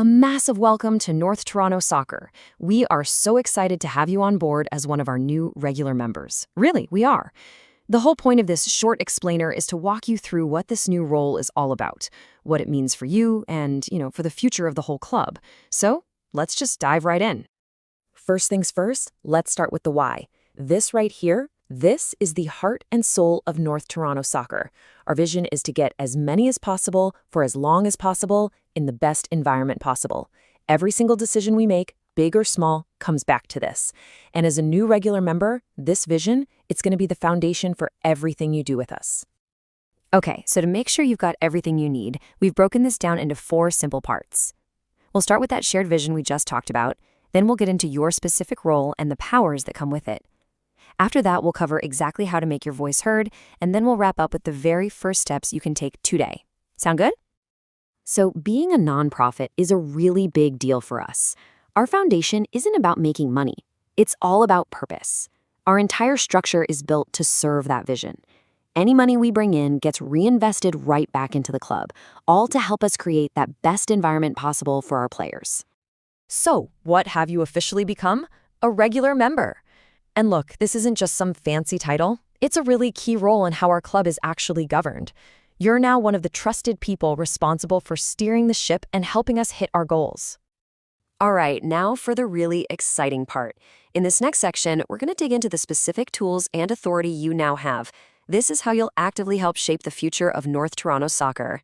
A massive welcome to North Toronto Soccer. We are so excited to have you on board as one of our new regular members. Really, we are. The whole point of this short explainer is to walk you through what this new role is all about, what it means for you and, for the future of the whole club. So, let's just dive right in. First things first, let's start with the why. This right here, this is the heart and soul of North Toronto Soccer. Our vision is to get as many as possible for as long as possible in the best environment possible. Every single decision we make, big or small, comes back to this. And as a new regular member, this vision, it's going to be the foundation for everything you do with us. Okay, so to make sure you've got everything you need, we've broken this down into 4 simple parts. We'll start with that shared vision we just talked about, then we'll get into your specific role and the powers that come with it. After that, we'll cover exactly how to make your voice heard, and then we'll wrap up with the very first steps you can take today. Sound good? So being a nonprofit is a really big deal for us. Our foundation isn't about making money. It's all about purpose. Our entire structure is built to serve that vision. Any money we bring in gets reinvested right back into the club, all to help us create that best environment possible for our players. So, what have you officially become? A regular member. And look, this isn't just some fancy title. It's a really key role in how our club is actually governed. You're now one of the trusted people responsible for steering the ship and helping us hit our goals. All right, now for the really exciting part. In this next section, we're going to dig into the specific tools and authority you now have. This is how you'll actively help shape the future of North Toronto Soccer.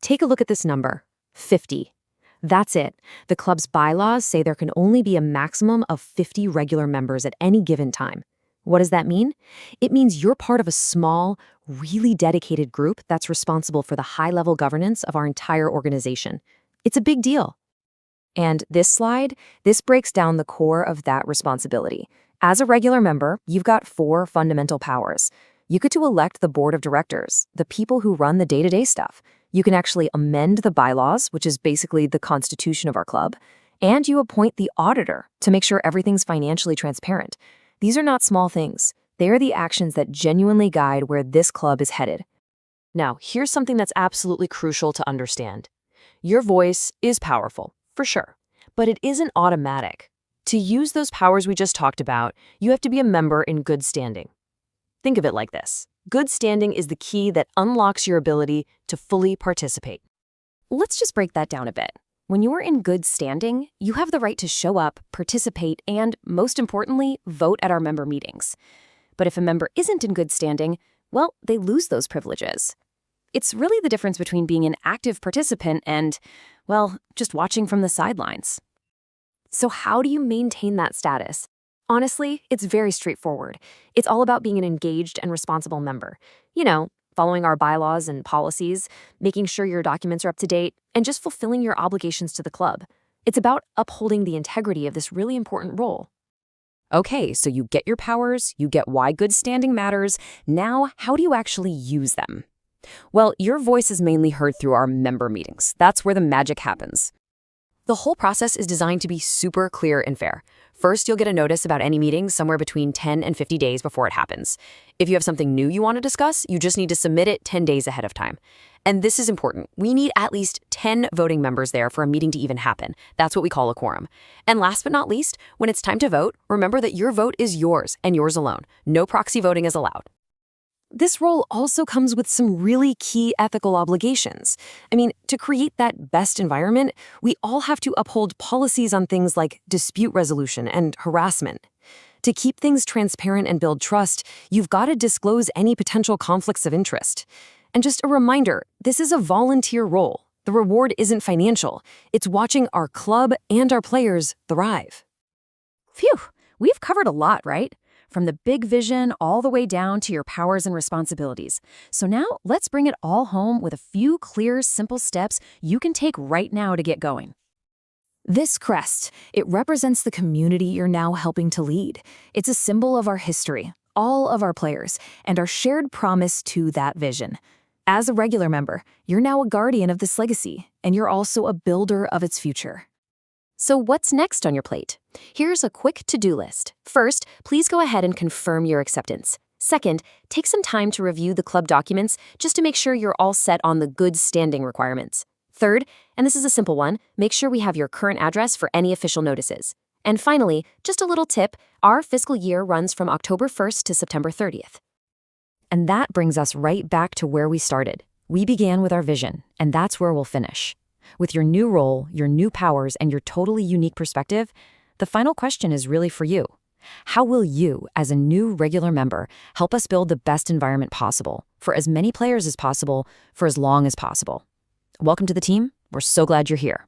Take a look at this number, 50. That's it. The club's bylaws say there can only be a maximum of 50 regular members at any given time. What does that mean? It means you're part of a small, really dedicated group that's responsible for the high-level governance of our entire organization. It's a big deal. And this slide, this breaks down the core of that responsibility. As a regular member, you've got 4 fundamental powers. You get to elect the board of directors, the people who run the day-to-day stuff. You can actually amend the bylaws, which is basically the constitution of our club, and you appoint the auditor to make sure everything's financially transparent. These are not small things. They are the actions that genuinely guide where this club is headed. Now, here's something that's absolutely crucial to understand. Your voice is powerful, for sure, but it isn't automatic. To use those powers we just talked about, you have to be a member in good standing. Think of it like this. Good standing is the key that unlocks your ability to fully participate. Let's just break that down a bit. When you're in good standing, you have the right to show up, participate, and, most importantly, vote at our member meetings. But if a member isn't in good standing, well, they lose those privileges. It's really the difference between being an active participant and, well, just watching from the sidelines. So how do you maintain that status? Honestly, it's very straightforward. It's all about being an engaged and responsible member. Following our bylaws and policies, making sure your documents are up to date, and just fulfilling your obligations to the club. It's about upholding the integrity of this really important role. Okay, so you get your powers, you get why good standing matters. Now, how do you actually use them? Well, your voice is mainly heard through our member meetings. That's where the magic happens. The whole process is designed to be super clear and fair. First, you'll get a notice about any meeting somewhere between 10 and 50 days before it happens. If you have something new you want to discuss, you just need to submit it 10 days ahead of time. And this is important. We need at least 10 voting members there for a meeting to even happen. That's what we call a quorum. And last but not least, when it's time to vote, remember that your vote is yours and yours alone. No proxy voting is allowed. This role also comes with some really key ethical obligations. To create that best environment, we all have to uphold policies on things like dispute resolution and harassment. To keep things transparent and build trust, you've got to disclose any potential conflicts of interest. And just a reminder, this is a volunteer role. The reward isn't financial. It's watching our club and our players thrive. Phew, we've covered a lot, right? From the big vision all the way down to your powers and responsibilities. So now let's bring it all home with a few clear, simple steps you can take right now to get going. This crest, it represents the community you're now helping to lead. It's a symbol of our history, all of our players, and our shared promise to that vision. As a regular member, you're now a guardian of this legacy, and you're also a builder of its future. So what's next on your plate? Here's a quick to-do list. First, please go ahead and confirm your acceptance. Second, take some time to review the club documents just to make sure you're all set on the good standing requirements. Third, and this is a simple one, make sure we have your current address for any official notices. And finally, just a little tip, our fiscal year runs from October 1st to September 30th. And that brings us right back to where we started. We began with our vision, and that's where we'll finish. With your new role, your new powers, and your totally unique perspective, the final question is really for you. How will you, as a new regular member, help us build the best environment possible for as many players as possible for as long as possible? Welcome to the team. We're so glad you're here.